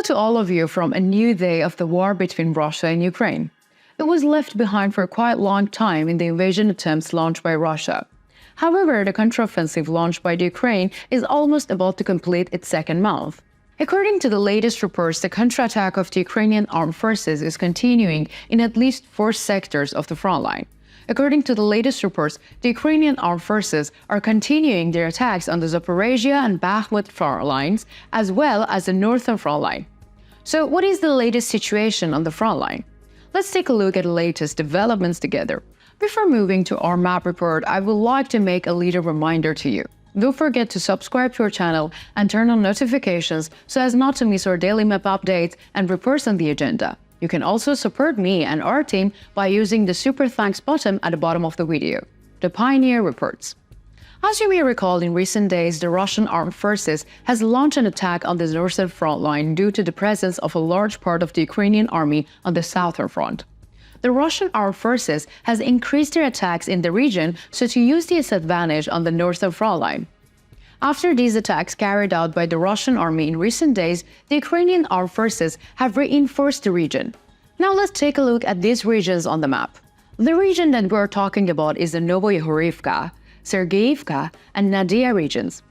to all of you from a new day of the war between Russia and Ukraine. It was left behind for a quite long time in the invasion attempts launched by Russia. However, the counteroffensive launched by the Ukraine is almost about to complete its second month. According to the latest reports, the counterattack of the Ukrainian Armed Forces is continuing in at least 4 sectors of the front line. According to the latest reports, the Ukrainian Armed Forces are continuing their attacks on the Zaporizhia and Bakhmut front lines, as well as the northern front line. So what is the latest situation on the front line? Let's take a look at the latest developments together. Before moving to our map report, I would like to make a little reminder to you. Don't forget to subscribe to our channel and turn on notifications so as not to miss our daily map updates and reports on the agenda. You can also support me and our team by using the Super Thanks button at the bottom of the video. The Pioneer Reports. As you may recall, in recent days, the Russian Armed Forces has launched an attack on the northern front line due to the presence of a large part of the Ukrainian army on the southern front. The Russian Armed Forces has increased their attacks in the region so to use this advantage on the northern front line. After these attacks carried out by the Russian army in recent days, the Ukrainian Armed Forces have reinforced the region. Now let's take a look at these regions on the map. The region that we're talking about is the Novoyahorivka, Sergeyevka, and Nadia regions.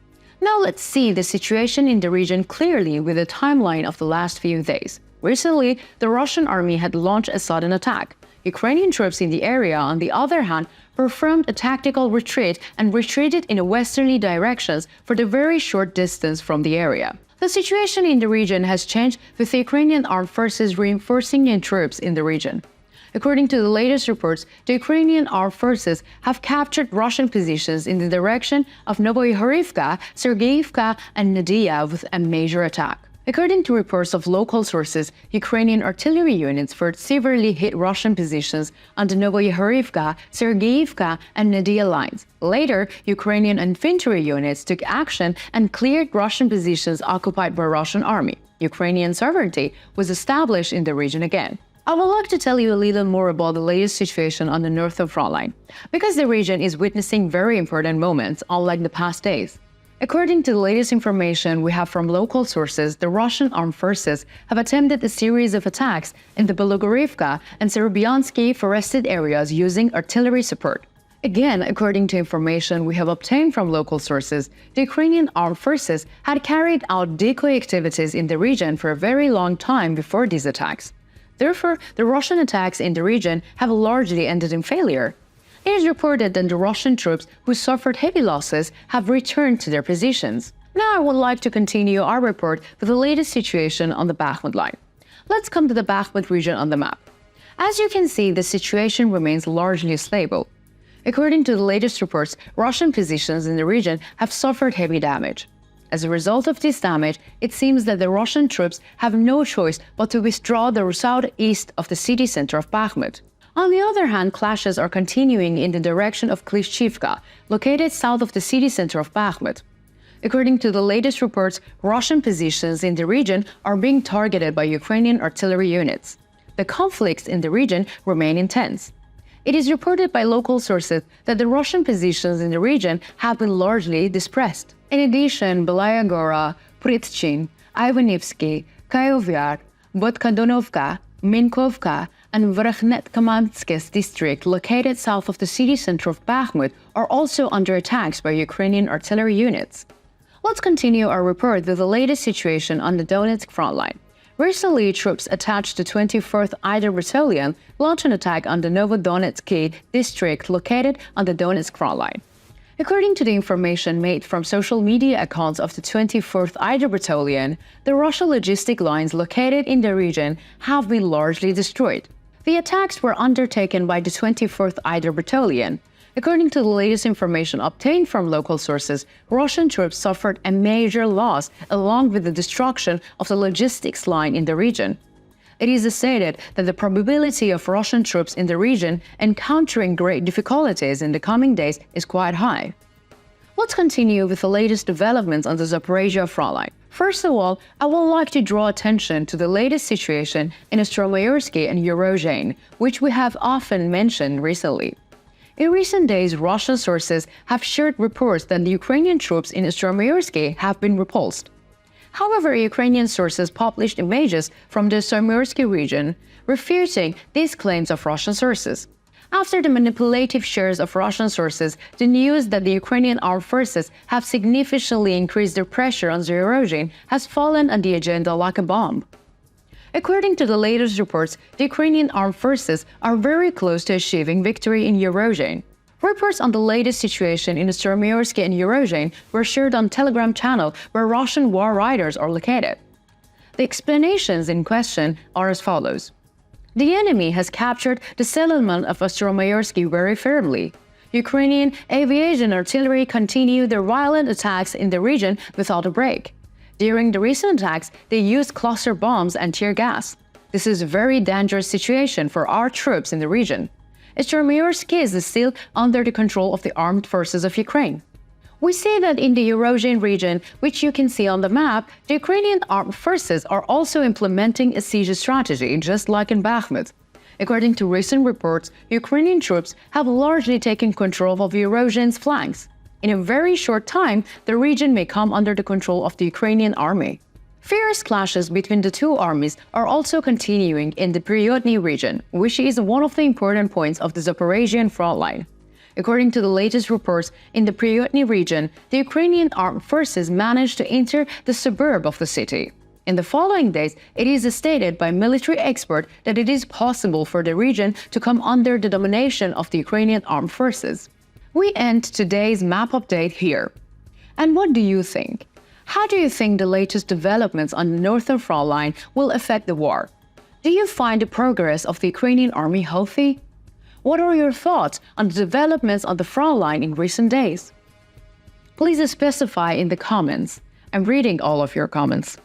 Now let's see the situation in the region clearly with the timeline of the last few days. Recently, the Russian army had launched a sudden attack. Ukrainian troops in the area, on the other hand, performed a tactical retreat and retreated in westerly directions for the very short distance from the area. The situation in the region has changed with the Ukrainian Armed Forces reinforcing their troops in the region. According to the latest reports, the Ukrainian Armed Forces have captured Russian positions in the direction of Novoyahorivka, Sergeyevka, and Nadia with a major attack. According to reports of local sources, Ukrainian artillery units first severely hit Russian positions on the Novoyahorivka, Sergeyevka, and Nadia lines. Later, Ukrainian infantry units took action and cleared Russian positions occupied by Russian army. Ukrainian sovereignty was established in the region again. I would like to tell you a little more about the latest situation on the northern front line, because the region is witnessing very important moments, unlike the past days. According to the latest information we have from local sources, the Russian Armed Forces have attempted a series of attacks in the Belogorivka and Serbiansky forested areas using artillery support. Again, according to information we have obtained from local sources, the Ukrainian Armed Forces had carried out decoy activities in the region for a very long time before these attacks. Therefore, the Russian attacks in the region have largely ended in failure. It is reported that the Russian troops who suffered heavy losses have returned to their positions. Now I would like to continue our report with the latest situation on the Bakhmut line. Let's come to the Bakhmut region on the map. As you can see, the situation remains largely stable. According to the latest reports, Russian positions in the region have suffered heavy damage. As a result of this damage, it seems that the Russian troops have no choice but to withdraw the southeast of the city center of Bakhmut. On the other hand, clashes are continuing in the direction of Klishchivka, located south of the city center of Bakhmut. According to the latest reports, Russian positions in the region are being targeted by Ukrainian artillery units. The conflicts in the region remain intense. It is reported by local sources that the Russian positions in the region have been largely dispersed. In addition, Belaya Gora, Pritchin, Ivanivsky, Kayovyer, Vodkadonovka, Minkovka, and Vrokhnetkamanskis district, located south of the city center of Bakhmut, are also under attacks by Ukrainian artillery units. Let's continue our report with the latest situation on the Donetsk front line. Recently, troops attached to 24th Ida Battalion launched an attack on the Novodonetsky district located on the Donetsk front line. According to the information made from social media accounts of the 24th Ida Battalion, the Russian logistic lines located in the region have been largely destroyed. The attacks were undertaken by the 24th Ida Battalion. According to the latest information obtained from local sources, Russian troops suffered a major loss along with the destruction of the logistics line in the region. It is stated that the probability of Russian troops in the region encountering great difficulties in the coming days is quite high. Let's continue with the latest developments on the Zaporizhia front line. First of all, I would like to draw attention to the latest situation in Ostromayorsky and Urozhain, which we have often mentioned recently. In recent days, Russian sources have shared reports that the Ukrainian troops in Ostromayorsky have been repulsed. However, Ukrainian sources published images from the Zaporizhia region, refuting these claims of Russian sources. After the manipulative shares of Russian sources, the news that the Ukrainian armed forces have significantly increased their pressure on Zaporizhia has fallen on the agenda like a bomb. According to the latest reports, the Ukrainian armed forces are very close to achieving victory in Zaporizhia. Reports on the latest situation in Zaporizhia and Zaporizhia were shared on Telegram channel where Russian war riders are located. The explanations in question are as follows. The enemy has captured the settlement of Zaporizhia very firmly. Ukrainian aviation artillery continue their violent attacks in the region without a break. During the recent attacks, they used cluster bombs and tear gas. This is a very dangerous situation for our troops in the region. Zaporizhia is still under the control of the armed forces of Ukraine. We see that in the Zaporizhia region, which you can see on the map, the Ukrainian armed forces are also implementing a siege strategy, just like in Bakhmut. According to recent reports, Ukrainian troops have largely taken control of Zaporizhia's flanks. In a very short time, the region may come under the control of the Ukrainian army. Fierce clashes between the two armies are also continuing in the Priyotny region, which is one of the important points of the Zaporizhian frontline. According to the latest reports, in the Priyotny region, the Ukrainian armed forces managed to enter the suburb of the city. In the following days, it is stated by military experts that it is possible for the region to come under the domination of the Ukrainian armed forces. We end today's map update here. And what do you think? How do you think the latest developments on the northern front line will affect the war? Do you find the progress of the Ukrainian army healthy? What are your thoughts on the developments on the front line in recent days? Please specify in the comments. I'm reading all of your comments.